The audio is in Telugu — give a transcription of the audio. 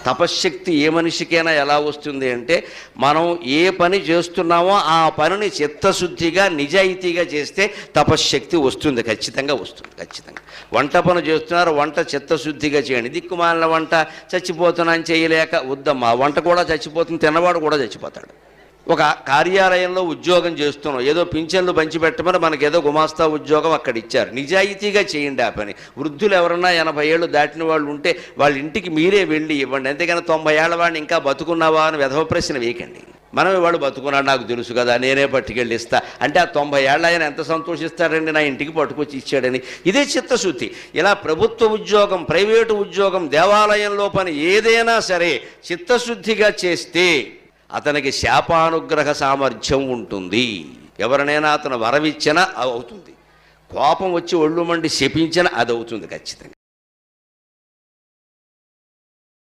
తపశ్శక్తి ఏ మనిషికైనా ఎలా వస్తుంది అంటే, మనం ఏ పని చేస్తున్నామో ఆ పనిని చిత్తశుద్ధిగా నిజాయితీగా చేస్తే తపశ్శక్తి వస్తుంది, ఖచ్చితంగా వస్తుంది. ఖచ్చితంగా వంట పని చేస్తున్నారు, వంట చిత్తశుద్ధిగా చేయండి. దిక్కుమాలిన వంట చచ్చిపోతున్నాను చేయలేక వద్దమ్మా, వంట కూడా చచ్చిపోతుంది, తిన్నవాడు కూడా చచ్చిపోతాడు. ఒక కార్యాలయంలో ఉద్యోగం చేస్తున్నాం, ఏదో పింఛన్లు పంచిపెట్టమని మనకేదో గుమాస్తా ఉద్యోగం అక్కడ ఇచ్చారు, నిజాయితీగా చేయండి ఆ పని. వృద్ధులు ఎవరన్నా 80 ఏళ్ళు దాటిన వాళ్ళు ఉంటే వాళ్ళ ఇంటికి మీరే వెళ్ళి ఇవ్వండి, అంతేగాని 90 ఏళ్ల వాడిని ఇంకా బతుకున్నావా అని వెధవ ప్రశ్న వేయకండి. మనం వాడు బతుకున్నాడు నాకు తెలుసు కదా, నేనే పట్టుకెళ్ళి ఇస్తా అంటే ఆ 90 ఏళ్ళ ఆయన ఎంత సంతోషిస్తాడండి, నా ఇంటికి పట్టుకొచ్చి ఇచ్చాడని. ఇదే చిత్తశుద్ధి. ఇలా ప్రభుత్వ ఉద్యోగం, ప్రైవేటు ఉద్యోగం, దేవాలయంలో పని ఏదైనా సరే చిత్తశుద్ధిగా చేస్తే అతనికి శాపానుగ్రహ సామర్థ్యం ఉంటుంది. ఎవరినైనా అతను వరమిచ్చినా అవుతుంది, కోపం వచ్చి ఒళ్ళు మండి శపించినా అది అవుతుంది ఖచ్చితంగా.